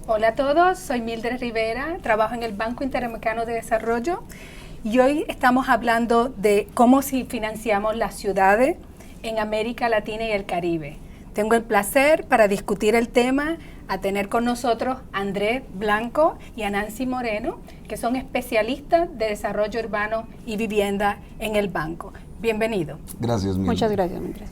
Hola a todos, soy Mildred Rivera, trabajo en el Banco Interamericano de Desarrollo y hoy estamos hablando de cómo financiamos las ciudades en América Latina y el Caribe. Tengo el placer para discutir el tema a tener con nosotros a Andrés Blanco y a Nancy Moreno, que son especialistas de desarrollo urbano y vivienda en el banco. Bienvenido. Gracias, Mildred. Muchas gracias, Mildred.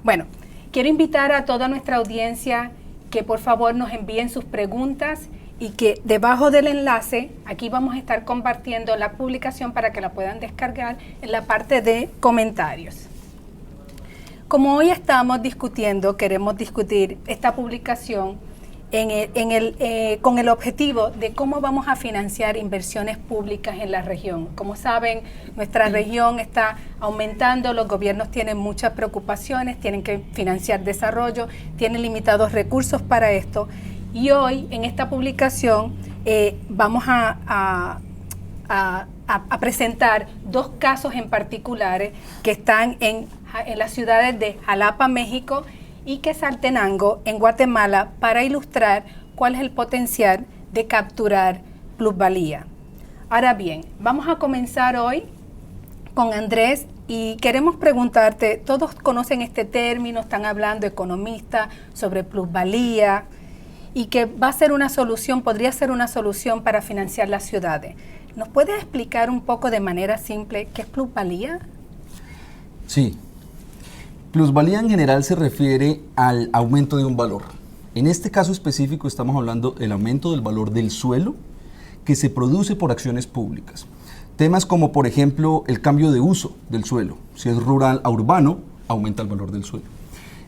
Bueno, quiero invitar a toda nuestra audiencia que por favor nos envíen sus preguntas y que debajo del enlace, aquí vamos a estar compartiendo la publicación para que la puedan descargar en la parte de comentarios. Como hoy estamos discutiendo, queremos discutir esta publicación con el objetivo de cómo vamos a financiar inversiones públicas en la región. Como saben, nuestra región está aumentando, los gobiernos tienen muchas preocupaciones, tienen que financiar desarrollo, tienen limitados recursos para esto. Y hoy, en esta publicación, vamos a presentar dos casos en particulares que están en las ciudades de Jalapa, México, y Quetzaltenango, en Guatemala, para ilustrar cuál es el potencial de capturar plusvalía. Ahora bien, vamos a comenzar hoy con Andrés y queremos preguntarte, todos conocen este término, están hablando economistas sobre plusvalía y que va a ser una solución, podría ser una solución para financiar las ciudades. ¿Nos puedes explicar un poco de manera simple qué es plusvalía? Sí. Plusvalía en general se refiere al aumento de un valor. En este caso específico estamos hablando del aumento del valor del suelo que se produce por acciones públicas. Temas como, por ejemplo, el cambio de uso del suelo. Si es rural a urbano, aumenta el valor del suelo.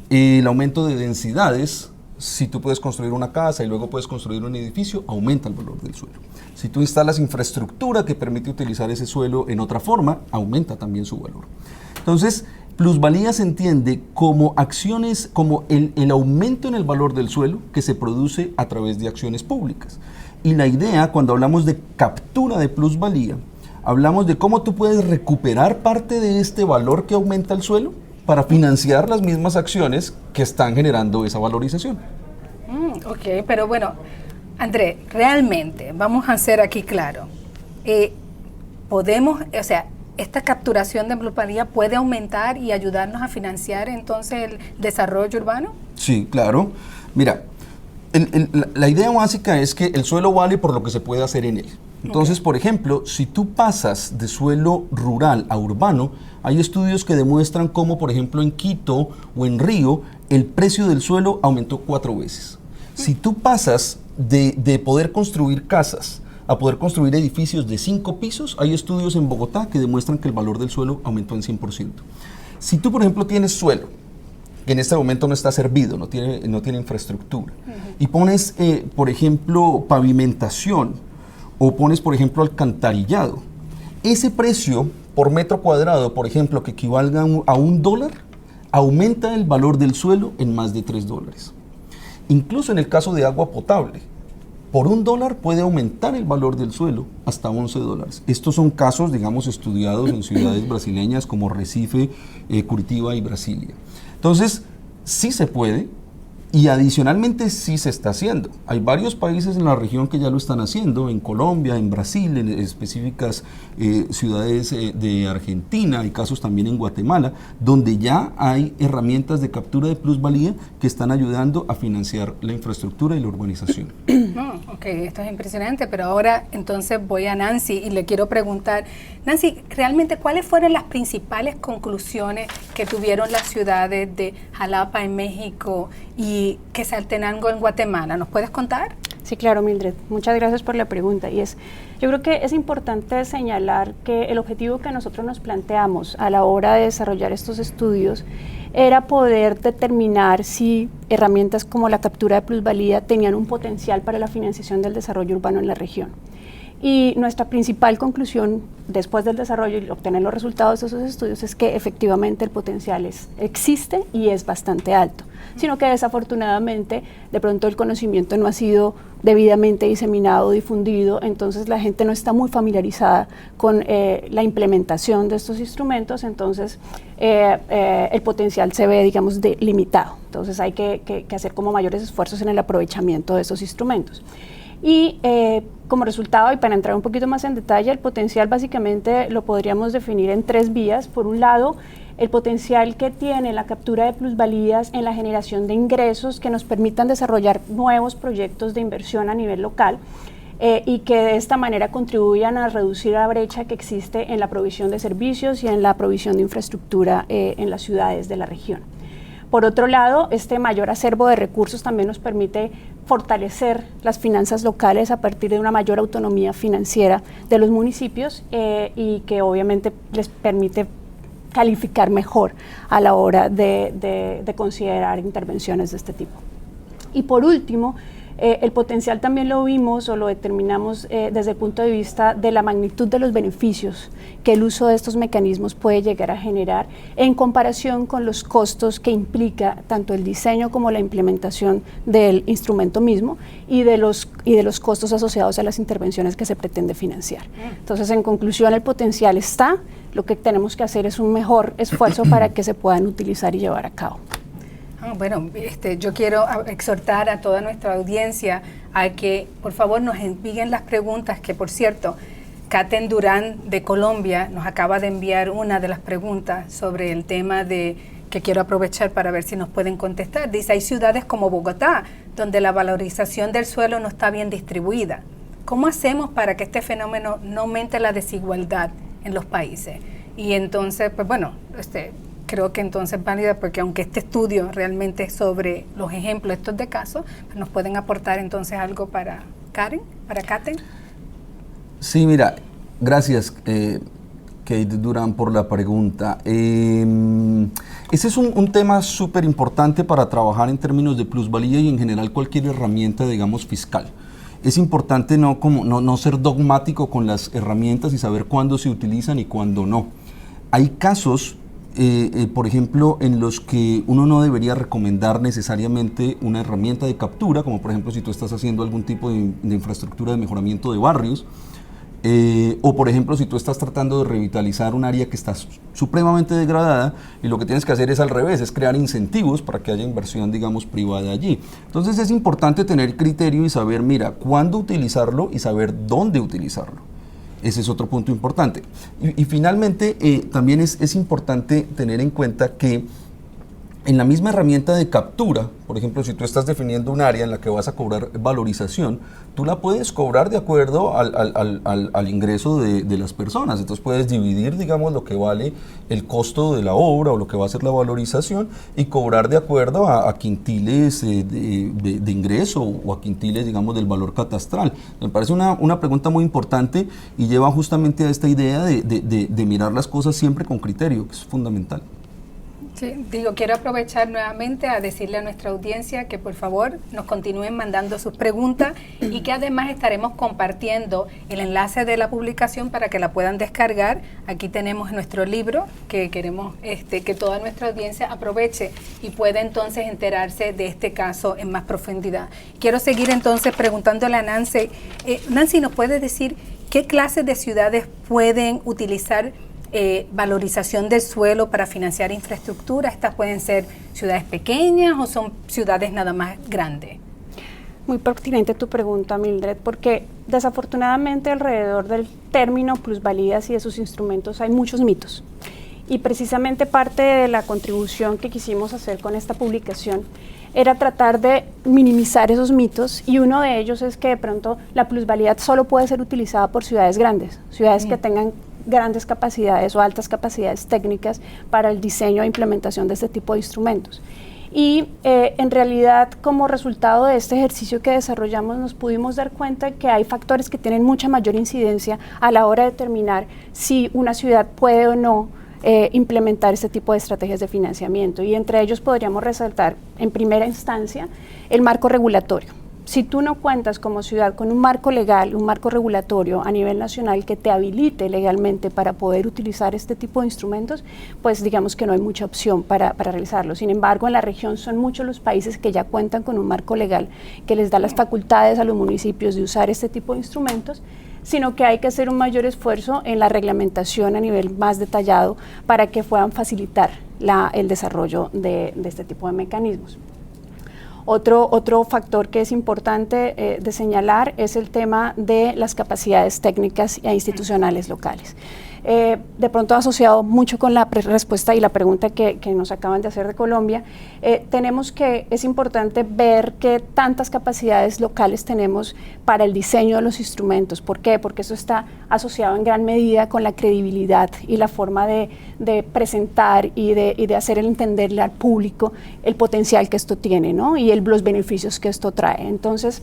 El aumento de densidades, si tú puedes construir una casa y luego puedes construir un edificio, aumenta el valor del suelo. Si tú instalas infraestructura que permite utilizar ese suelo en otra forma, aumenta también su valor. Entonces, plusvalía se entiende como acciones, como el aumento en el valor del suelo que se produce a través de acciones públicas. Y la idea, cuando hablamos de captura de plusvalía, hablamos de cómo tú puedes recuperar parte de este valor que aumenta el suelo para financiar las mismas acciones que están generando esa valorización. Ok, pero bueno, Andrés, realmente, vamos a ser aquí claro, esta capturación de plusvalía puede aumentar y ayudarnos a financiar entonces el desarrollo urbano. Sí, claro. Mira, la idea básica es que el suelo vale por lo que se puede hacer en él. Entonces, por ejemplo, si tú pasas de suelo rural a urbano, hay estudios que demuestran cómo, por ejemplo, en Quito o en Río, el precio del suelo aumentó 4 veces. Si tú pasas de poder construir casas a poder construir edificios de 5 pisos, hay estudios en Bogotá que demuestran que el valor del suelo aumentó en 100%. Si tú, por ejemplo, tienes suelo, que en este momento no está servido, no tiene infraestructura, y pones, por ejemplo, pavimentación, o pones, por ejemplo, alcantarillado, ese precio por metro cuadrado, por ejemplo, que equivalga a $1, aumenta el valor del suelo en más de $3. Incluso en el caso de agua potable, por $1 puede aumentar el valor del suelo hasta $11. Estos son casos, digamos, estudiados en ciudades brasileñas como Recife, Curitiba y Brasilia. Entonces, sí se puede y adicionalmente sí se está haciendo. Hay varios países en la región que ya lo están haciendo, en Colombia, en Brasil, en específicas ciudades de Argentina, hay casos también en Guatemala, donde ya hay herramientas de captura de plusvalía que están ayudando a financiar la infraestructura y la urbanización. Ok, esto es impresionante, pero ahora entonces voy a Nancy y le quiero preguntar, Nancy, realmente ¿cuáles fueron las principales conclusiones que tuvieron las ciudades de Jalapa en México y Quetzaltenango en Guatemala? ¿Nos puedes contar? Sí, claro, Mildred. Muchas gracias por la pregunta. Yo creo que es importante señalar que el objetivo que nosotros nos planteamos a la hora de desarrollar estos estudios era poder determinar si herramientas como la captura de plusvalía tenían un potencial para la financiación del desarrollo urbano en la región. Y nuestra principal conclusión después del desarrollo y obtener los resultados de esos estudios es que efectivamente el potencial existe y es bastante alto, sino que desafortunadamente de pronto el conocimiento no ha sido debidamente diseminado, difundido, entonces la gente no está muy familiarizada con la implementación de estos instrumentos, entonces el potencial se ve, digamos, limitado. Entonces hay que hacer como mayores esfuerzos en el aprovechamiento de estos instrumentos. Y como resultado, y para entrar un poquito más en detalle, el potencial básicamente lo podríamos definir en 3 vías. Por un lado, el potencial que tiene la captura de plusvalías en la generación de ingresos que nos permitan desarrollar nuevos proyectos de inversión a nivel local y que de esta manera contribuyan a reducir la brecha que existe en la provisión de servicios y en la provisión de infraestructura en las ciudades de la región. Por otro lado, este mayor acervo de recursos también nos permite fortalecer las finanzas locales a partir de una mayor autonomía financiera de los municipios y que obviamente les permite calificar mejor a la hora de considerar intervenciones de este tipo. Y por último, el potencial también lo vimos o lo determinamos desde el punto de vista de la magnitud de los beneficios que el uso de estos mecanismos puede llegar a generar en comparación con los costos que implica tanto el diseño como la implementación del instrumento mismo y de los costos asociados a las intervenciones que se pretende financiar. Entonces, en conclusión, el potencial está, lo que tenemos que hacer es un mejor esfuerzo para que se puedan utilizar y llevar a cabo. Bueno, yo quiero exhortar a toda nuestra audiencia a que por favor nos envíen las preguntas, que por cierto, Katen Durán de Colombia nos acaba de enviar una de las preguntas sobre el tema que quiero aprovechar para ver si nos pueden contestar. Dice, hay ciudades como Bogotá, donde la valorización del suelo no está bien distribuida. ¿Cómo hacemos para que este fenómeno no aumente la desigualdad en los países? Y entonces, pues bueno, creo que entonces es válida porque aunque este estudio realmente es sobre los ejemplos estos de casos, pues nos pueden aportar entonces algo para Katen. Sí, mira, gracias Kate Durán por la pregunta. Ese es un tema súper importante para trabajar en términos de plusvalía y en general cualquier herramienta, digamos, fiscal. Es importante no ser dogmático con las herramientas y saber cuándo se utilizan y cuándo no. Hay casos por ejemplo, en los que uno no debería recomendar necesariamente una herramienta de captura, como por ejemplo si tú estás haciendo algún tipo de infraestructura de mejoramiento de barrios, o por ejemplo si tú estás tratando de revitalizar un área que está supremamente degradada y lo que tienes que hacer es al revés, es crear incentivos para que haya inversión, digamos, privada allí. Entonces es importante tener criterio y saber, mira, cuándo utilizarlo y saber dónde utilizarlo. Ese es otro punto importante. Y finalmente, también es importante tener en cuenta que en la misma herramienta de captura, por ejemplo, si tú estás definiendo un área en la que vas a cobrar valorización, tú la puedes cobrar de acuerdo al ingreso de las personas. Entonces puedes dividir, digamos, lo que vale el costo de la obra o lo que va a ser la valorización y cobrar de acuerdo a quintiles de ingreso o a quintiles, digamos, del valor catastral. Me parece una pregunta muy importante y lleva justamente a esta idea de mirar las cosas siempre con criterio, que es fundamental. Sí, quiero aprovechar nuevamente a decirle a nuestra audiencia que por favor nos continúen mandando sus preguntas y que además estaremos compartiendo el enlace de la publicación para que la puedan descargar. Aquí tenemos nuestro libro que queremos que toda nuestra audiencia aproveche y pueda entonces enterarse de este caso en más profundidad. Quiero seguir entonces preguntándole a Nancy. Nancy, ¿nos puede decir qué clases de ciudades pueden utilizar valorización del suelo para financiar infraestructura? ¿Estas pueden ser ciudades pequeñas o son ciudades nada más grandes? Muy pertinente tu pregunta, Mildred, porque desafortunadamente alrededor del término plusvalías y de sus instrumentos hay muchos mitos. Y precisamente parte de la contribución que quisimos hacer con esta publicación era tratar de minimizar esos mitos, y uno de ellos es que de pronto la plusvalía solo puede ser utilizada por ciudades grandes, ciudades que tengan grandes capacidades o altas capacidades técnicas para el diseño e implementación de este tipo de instrumentos. Y en realidad, como resultado de este ejercicio que desarrollamos, nos pudimos dar cuenta que hay factores que tienen mucha mayor incidencia a la hora de determinar si una ciudad puede o no implementar este tipo de estrategias de financiamiento, y entre ellos podríamos resaltar en primera instancia el marco regulatorio. si tú no cuentas como ciudad con un marco legal, un marco regulatorio a nivel nacional que te habilite legalmente para poder utilizar este tipo de instrumentos, pues digamos que no hay mucha opción para realizarlo. Sin embargo, en la región son muchos los países que ya cuentan con un marco legal que les da las facultades a los municipios de usar este tipo de instrumentos, sino que hay que hacer un mayor esfuerzo en la reglamentación a nivel más detallado para que puedan facilitar el desarrollo de este tipo de mecanismos. Otro factor que es importante de señalar es el tema de las capacidades técnicas e institucionales locales. De pronto asociado mucho con la respuesta y la pregunta que nos acaban de hacer de Colombia, es importante ver qué tantas capacidades locales tenemos para el diseño de los instrumentos. ¿Por qué? Porque eso está asociado en gran medida con la credibilidad y la forma de presentar y de hacer entenderle al público el potencial que esto tiene, ¿no? Y los beneficios que esto trae. Entonces,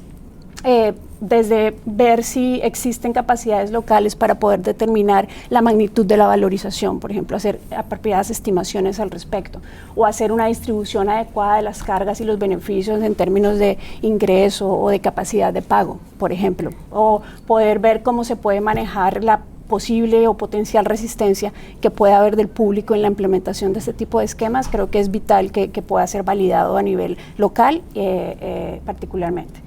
desde ver si existen capacidades locales para poder determinar la magnitud de la valorización, por ejemplo, hacer apropiadas estimaciones al respecto, o hacer una distribución adecuada de las cargas y los beneficios en términos de ingreso o de capacidad de pago, por ejemplo, o poder ver cómo se puede manejar la posible o potencial resistencia que pueda haber del público en la implementación de este tipo de esquemas. Creo que es vital que pueda ser validado a nivel local particularmente.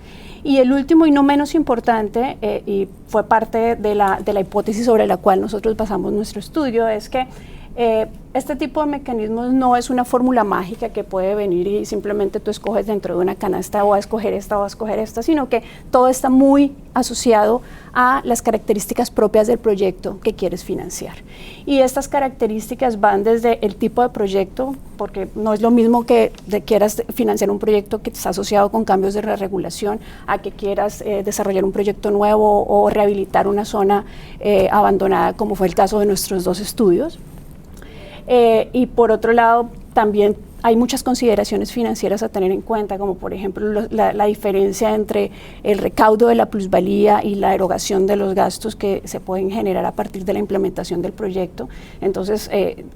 Y el último y no menos importante, y fue parte de la hipótesis sobre la cual nosotros basamos nuestro estudio, es que este tipo de mecanismos no es una fórmula mágica que puede venir y simplemente tú escoges dentro de una canasta o a escoger esta o a escoger esta, sino que todo está muy asociado a las características propias del proyecto que quieres financiar. Y estas características van desde el tipo de proyecto, porque no es lo mismo que quieras financiar un proyecto que está asociado con cambios de regulación, a que quieras desarrollar un proyecto nuevo o rehabilitar una zona abandonada, como fue el caso de nuestros dos estudios. Y por otro lado, también hay muchas consideraciones financieras a tener en cuenta, como por ejemplo la diferencia entre el recaudo de la plusvalía y la erogación de los gastos que se pueden generar a partir de la implementación del proyecto. Entonces,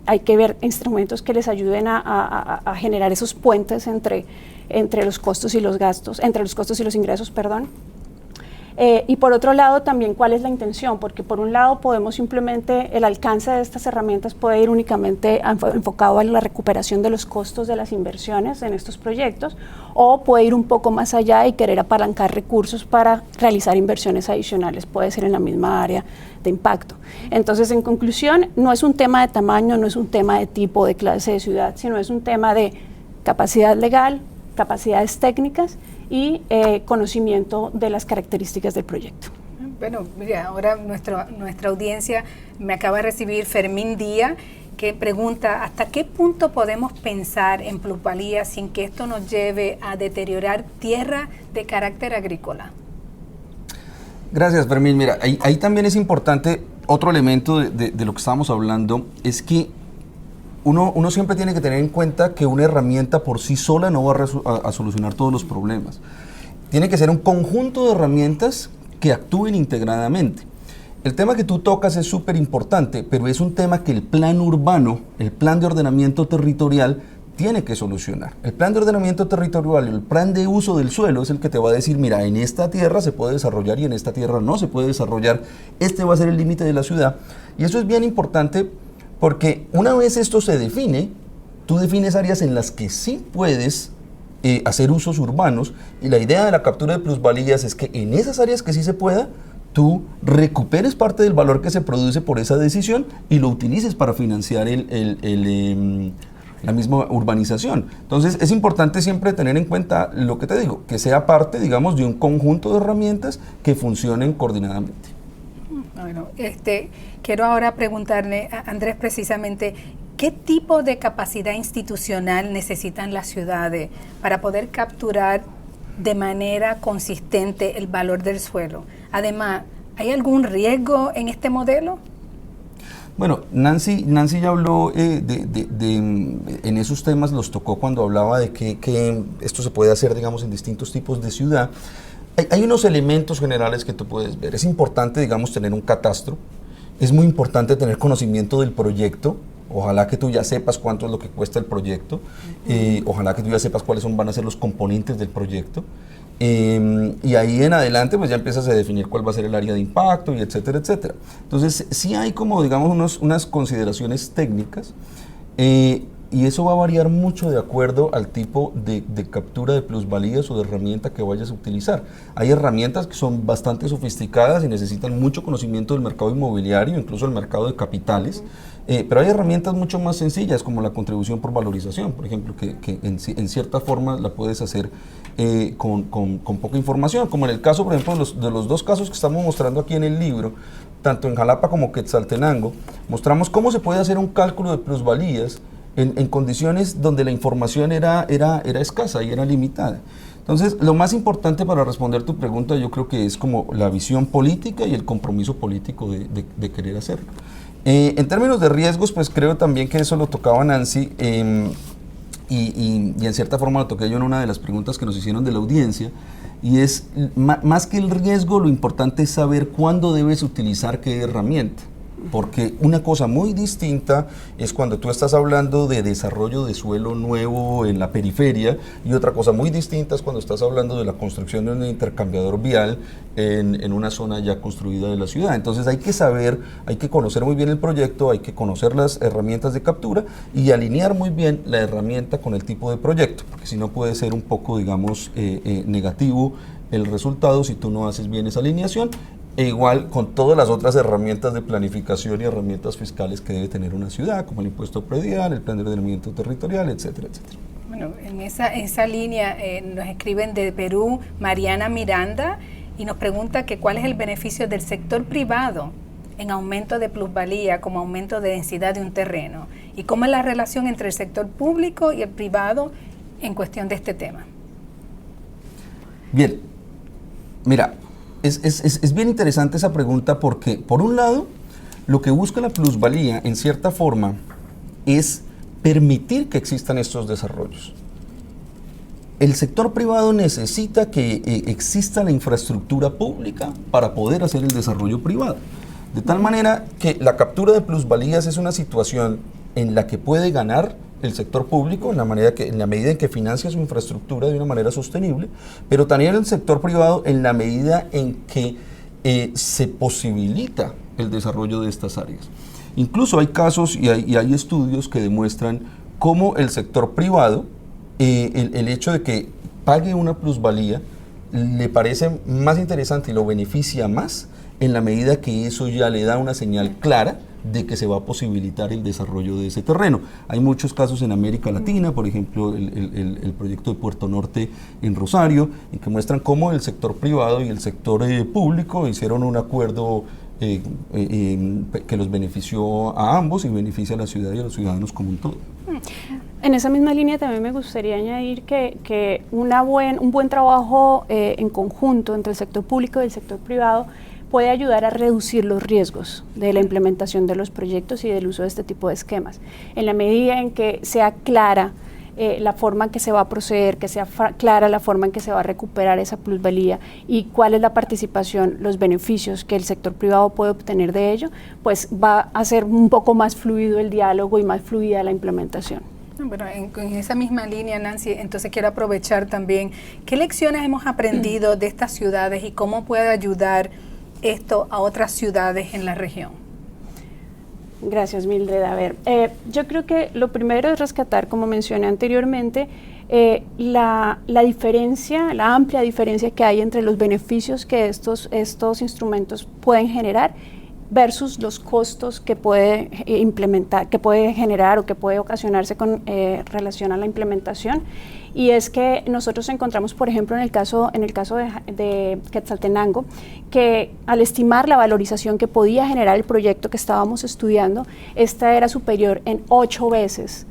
hay que ver instrumentos que les ayuden a generar esos puentes entre los costos y los gastos, entre los costos y los ingresos, perdón. Y por otro lado también cuál es la intención, porque por un lado podemos simplemente, el alcance de estas herramientas puede ir únicamente enfocado a la recuperación de los costos de las inversiones en estos proyectos, o puede ir un poco más allá y querer apalancar recursos para realizar inversiones adicionales, puede ser en la misma área de impacto. Entonces, en conclusión, no es un tema de tamaño, no es un tema de tipo, de clase de ciudad, sino es un tema de capacidad legal, capacidades técnicas y conocimiento de las características del proyecto. Bueno, mira, ahora nuestra audiencia me acaba de recibir Fermín Díaz, que pregunta, ¿hasta qué punto podemos pensar en plusvalía sin que esto nos lleve a deteriorar tierra de carácter agrícola? Gracias, Fermín. Mira, ahí también es importante, otro elemento de lo que estábamos hablando, es que uno siempre tiene que tener en cuenta que una herramienta por sí sola no va a solucionar todos los problemas. Tiene que ser un conjunto de herramientas que actúen integradamente. El tema que tú tocas es súper importante, pero es un tema que el plan urbano, el plan de ordenamiento territorial, tiene que solucionar. El plan de ordenamiento territorial, el plan de uso del suelo es el que te va a decir, mira, en esta tierra se puede desarrollar y en esta tierra no se puede desarrollar. Este va a ser el límite de la ciudad. Y eso es bien importante porque una vez esto se define, tú defines áreas en las que sí puedes hacer usos urbanos, y la idea de la captura de plusvalías es que en esas áreas que sí se pueda, tú recuperes parte del valor que se produce por esa decisión y lo utilices para financiar la misma urbanización. Entonces es importante siempre tener en cuenta lo que te digo, que sea parte, digamos, de un conjunto de herramientas que funcionen coordinadamente. Bueno, quiero ahora preguntarle a Andrés precisamente, ¿qué tipo de capacidad institucional necesitan las ciudades para poder capturar de manera consistente el valor del suelo? Además, ¿hay algún riesgo en este modelo? Bueno, Nancy ya habló en esos temas, los tocó cuando hablaba de que esto se puede hacer, digamos, en distintos tipos de ciudad. Hay unos elementos generales que tú puedes ver. Es importante, digamos, tener un catastro. Es muy importante tener conocimiento del proyecto. Ojalá que tú ya sepas cuánto es lo que cuesta el proyecto. Ojalá que tú ya sepas cuáles van a ser los componentes del proyecto. Y ahí en adelante pues ya empiezas a definir cuál va a ser el área de impacto y etcétera, etcétera. Entonces sí hay como digamos unas consideraciones técnicas y eso va a variar mucho de acuerdo al tipo de captura de plusvalías o de herramienta que vayas a utilizar. Hay herramientas que son bastante sofisticadas y necesitan mucho conocimiento del mercado inmobiliario, incluso el mercado de capitales. Pero hay herramientas mucho más sencillas como la contribución por valorización, por ejemplo, que en cierta forma la puedes hacer con poca información, como en el caso, por ejemplo, de los dos casos que estamos mostrando aquí en el libro, tanto en Jalapa como Quetzaltenango, mostramos cómo se puede hacer un cálculo de plusvalías en condiciones donde la información era escasa y era limitada. Entonces, lo más importante para responder tu pregunta yo creo que es como la visión política y el compromiso político de querer hacerlo. En términos de riesgos, pues creo también que eso lo tocaba Nancy y en cierta forma lo toqué yo en una de las preguntas que nos hicieron de la audiencia, y es más que el riesgo, lo importante es saber cuándo debes utilizar qué herramienta. Porque una cosa muy distinta es cuando tú estás hablando de desarrollo de suelo nuevo en la periferia, y otra cosa muy distinta es cuando estás hablando de la construcción de un intercambiador vial en una zona ya construida de la ciudad. Entonces hay que saber, hay que conocer muy bien el proyecto, hay que conocer las herramientas de captura y alinear muy bien la herramienta con el tipo de proyecto, porque si no puede ser un poco, digamos, negativo el resultado si tú no haces bien esa alineación. E igual con todas las otras herramientas de planificación y herramientas fiscales que debe tener una ciudad, como el impuesto predial, el plan de ordenamiento territorial, etcétera, etcétera. Bueno, en esa línea nos escriben de Perú Mariana Miranda y nos pregunta que cuál es el beneficio del sector privado en aumento de plusvalía como aumento de densidad de un terreno y cómo es la relación entre el sector público y el privado en cuestión de este tema. Bien, mira, es bien interesante esa pregunta porque, por un lado, lo que busca la plusvalía, en cierta forma, es permitir que existan estos desarrollos. El sector privado necesita que exista la infraestructura pública para poder hacer el desarrollo privado. De tal manera que la captura de plusvalías es una situación en la que puede ganar el sector público en la medida en que financia su infraestructura de una manera sostenible, pero también el sector privado en la medida en que se posibilita el desarrollo de estas áreas. Incluso hay casos y hay estudios que demuestran cómo el sector privado, el hecho de que pague una plusvalía, le parece más interesante y lo beneficia más en la medida que eso ya le da una señal clara de que se va a posibilitar el desarrollo de ese terreno. Hay muchos casos en América Latina, por ejemplo, el proyecto de Puerto Norte en Rosario, en que muestran cómo el sector privado y el sector público hicieron un acuerdo que los benefició a ambos y beneficia a la ciudad y a los ciudadanos como un todo. En esa misma línea también me gustaría añadir que un buen trabajo en conjunto entre el sector público y el sector privado puede ayudar a reducir los riesgos de la implementación de los proyectos y del uso de este tipo de esquemas. En la medida en que sea clara la forma en que se va a proceder, que sea clara la forma en que se va a recuperar esa plusvalía y cuál es la participación, los beneficios que el sector privado puede obtener de ello, pues va a ser un poco más fluido el diálogo y más fluida la implementación. Bueno, en esa misma línea, Nancy, entonces quiero aprovechar también, ¿qué lecciones hemos aprendido de estas ciudades y cómo puede ayudar esto a otras ciudades en la región? Gracias, Mildred. A ver, yo creo que lo primero es rescatar, como mencioné anteriormente, la diferencia, la amplia diferencia que hay entre los beneficios que estos instrumentos pueden generar versus los costos que puede implementar, que puede generar o que puede ocasionarse con relación a la implementación. Y es que nosotros encontramos, por ejemplo, en el caso de Quetzaltenango, que al estimar la valorización que podía generar el proyecto que estábamos estudiando, esta era superior en 8 veces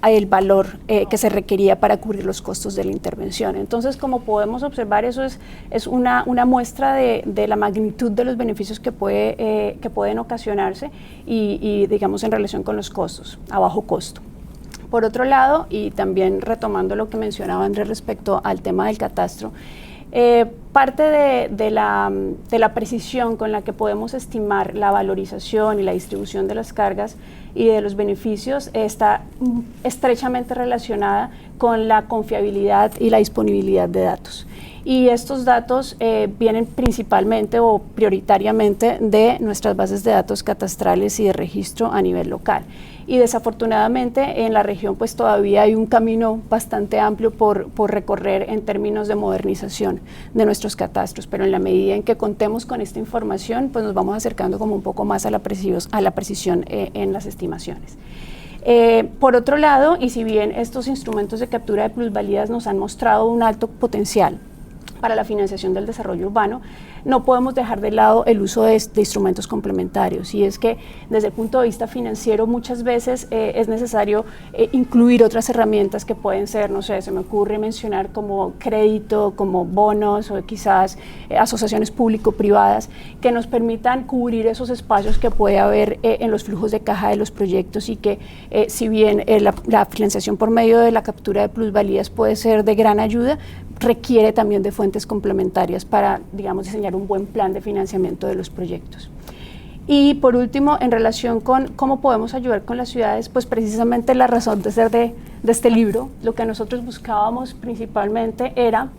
el valor que se requería para cubrir los costos de la intervención. Entonces, como podemos observar, eso es una muestra de la magnitud de los beneficios que pueden ocasionarse y digamos en relación con los costos, a bajo costo. Por otro lado, y también retomando lo que mencionaba Andrés respecto al tema del catastro, parte de la precisión con la que podemos estimar la valorización y la distribución de las cargas y de los beneficios está estrechamente relacionada con la confiabilidad y la disponibilidad de datos. Y estos datos vienen principalmente o prioritariamente de nuestras bases de datos catastrales y de registro a nivel local. Y desafortunadamente en la región pues todavía hay un camino bastante amplio por recorrer en términos de modernización de nuestros catastros, pero en la medida en que contemos con esta información pues nos vamos acercando como un poco más a la precisión en las estimaciones. Por otro lado, y si bien estos instrumentos de captura de plusvalías nos han mostrado un alto potencial para la financiación del desarrollo urbano, no podemos dejar de lado el uso de instrumentos complementarios, y es que desde el punto de vista financiero muchas veces es necesario incluir otras herramientas que pueden ser, no sé, se me ocurre mencionar como crédito, como bonos o quizás asociaciones público-privadas que nos permitan cubrir esos espacios que puede haber en los flujos de caja de los proyectos, y que si bien la financiación por medio de la captura de plusvalías puede ser de gran ayuda, requiere también de fuentes complementarias para, digamos, diseñar un buen plan de financiamiento de los proyectos. Y por último, en relación con cómo podemos ayudar con las ciudades, pues precisamente la razón de ser de este libro, lo que nosotros buscábamos principalmente era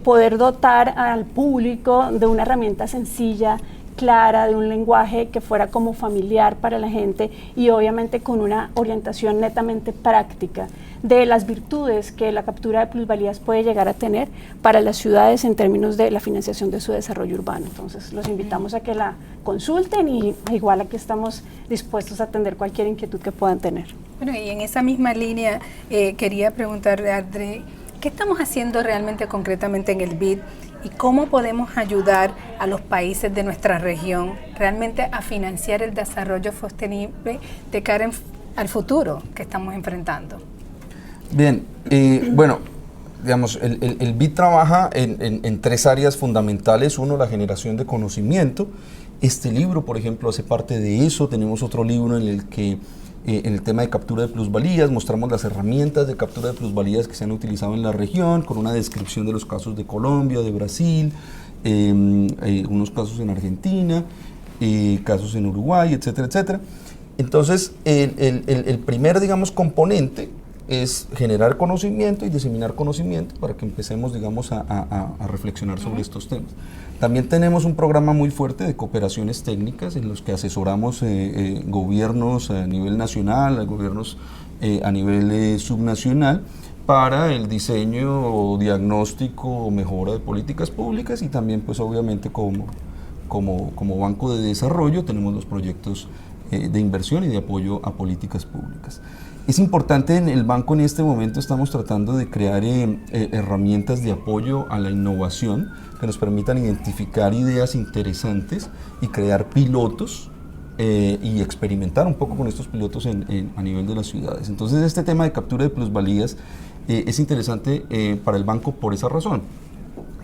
poder dotar al público de una herramienta sencilla, clara, de un lenguaje que fuera como familiar para la gente, y obviamente con una orientación netamente práctica de las virtudes que la captura de plusvalías puede llegar a tener para las ciudades en términos de la financiación de su desarrollo urbano. Entonces los invitamos a que la consulten, y igual aquí estamos dispuestos a atender cualquier inquietud que puedan tener. Bueno, y en esa misma línea quería preguntarle a André, ¿qué estamos haciendo realmente concretamente en el BID y cómo podemos ayudar a los países de nuestra región realmente a financiar el desarrollo sostenible de cara al futuro que estamos enfrentando? Bien, bueno, digamos, el BID trabaja en tres áreas fundamentales. Uno, la generación de conocimiento. Este libro, por ejemplo, hace parte de eso. Tenemos otro libro en el que, en el tema de captura de plusvalías, mostramos las herramientas de captura de plusvalías que se han utilizado en la región, con una descripción de los casos de Colombia, de Brasil, unos casos en Argentina, casos en Uruguay, etcétera, etcétera. Entonces, el primer, digamos, componente es generar conocimiento y diseminar conocimiento para que empecemos, digamos, a reflexionar sobre estos temas. También tenemos un programa muy fuerte de cooperaciones técnicas en los que asesoramos gobiernos a nivel nacional, gobiernos a nivel subnacional, para el diseño o diagnóstico o mejora de políticas públicas, y también pues obviamente como Banco de Desarrollo tenemos los proyectos de inversión y de apoyo a políticas públicas. Es importante, en el banco en este momento estamos tratando de crear herramientas de apoyo a la innovación que nos permitan identificar ideas interesantes y crear pilotos y experimentar un poco con estos pilotos a nivel de las ciudades. Entonces este tema de captura de plusvalías es interesante para el banco por esa razón,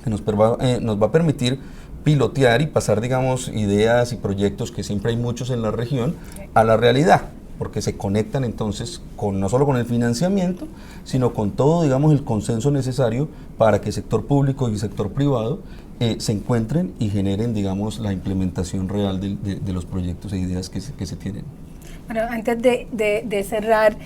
que nos va a permitir pilotear y pasar, digamos, ideas y proyectos, que siempre hay muchos en la región, a la realidad, porque se conectan entonces no solo con el financiamiento, sino con todo, digamos, el consenso necesario para que sector público y sector privado se encuentren y generen, digamos, la implementación real de los proyectos e ideas que se tienen. Bueno, antes de cerrar,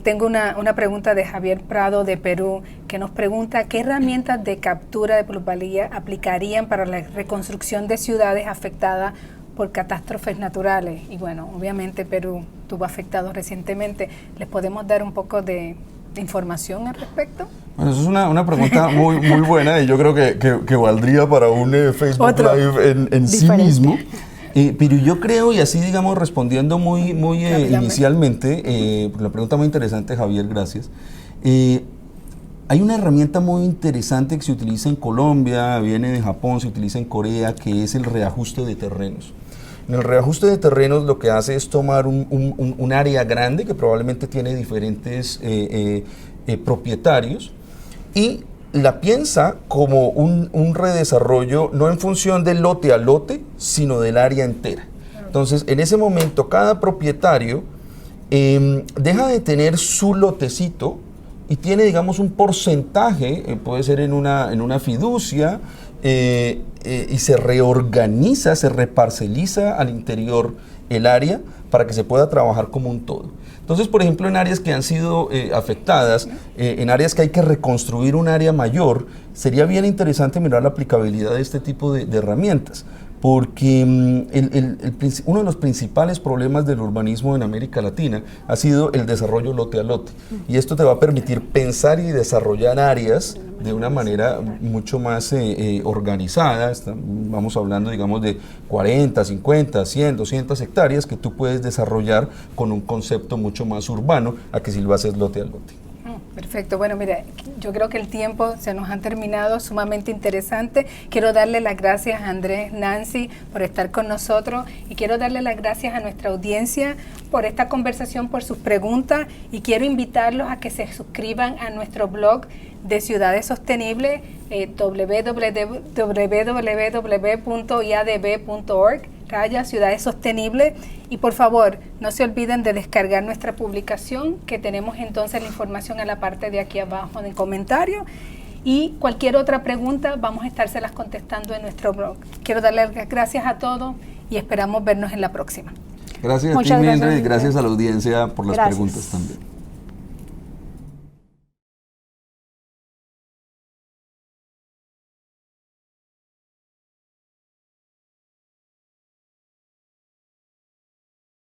tengo una pregunta de Javier Prado de Perú, que nos pregunta qué herramientas de captura de plusvalía aplicarían para la reconstrucción de ciudades afectadas por catástrofes naturales. Y bueno, obviamente Perú estuvo afectado recientemente. ¿Les podemos dar un poco de información al respecto? Bueno, eso es una pregunta muy buena, y yo creo que valdría para un Facebook Live en sí mismo. Pero yo creo, y así, digamos, respondiendo muy inicialmente, la pregunta muy interesante, Javier, gracias. Hay una herramienta muy interesante que se utiliza en Colombia, viene de Japón, se utiliza en Corea, que es el reajuste de terrenos. En el reajuste de terrenos lo que hace es tomar un área grande que probablemente tiene diferentes propietarios, y la piensa como un redesarrollo, no en función del lote a lote, sino del área entera. Entonces, en ese momento, cada propietario deja de tener su lotecito y tiene, digamos, un porcentaje, puede ser en una fiducia, y se reorganiza, se reparceliza al interior el área para que se pueda trabajar como un todo. Entonces, por ejemplo, en áreas que han sido afectadas, en áreas que hay que reconstruir un área mayor, sería bien interesante mirar la aplicabilidad de este tipo de herramientas. Porque uno de los principales problemas del urbanismo en América Latina ha sido el desarrollo lote a lote. Y esto te va a permitir pensar y desarrollar áreas de una manera mucho más organizada. Vamos hablando, digamos, de 40, 50, 100, 200 hectáreas que tú puedes desarrollar con un concepto mucho más urbano a que si lo haces lote a lote. Perfecto. Bueno, mira, yo creo que el tiempo se nos ha terminado, sumamente interesante. Quiero darle las gracias a Andrés, Nancy, por estar con nosotros y quiero darle las gracias a nuestra audiencia por esta conversación, por sus preguntas y quiero invitarlos a que se suscriban a nuestro blog de Ciudades Sostenibles, www.iadb.org, Ciudades Sostenibles, y por favor no se olviden de descargar nuestra publicación, que tenemos entonces la información en la parte de aquí abajo en el comentario, y cualquier otra pregunta vamos a estárselas contestando en nuestro blog. Quiero darles las gracias a todos y esperamos vernos en la próxima. Gracias a ti, Mildred, y gracias a la audiencia por las preguntas también.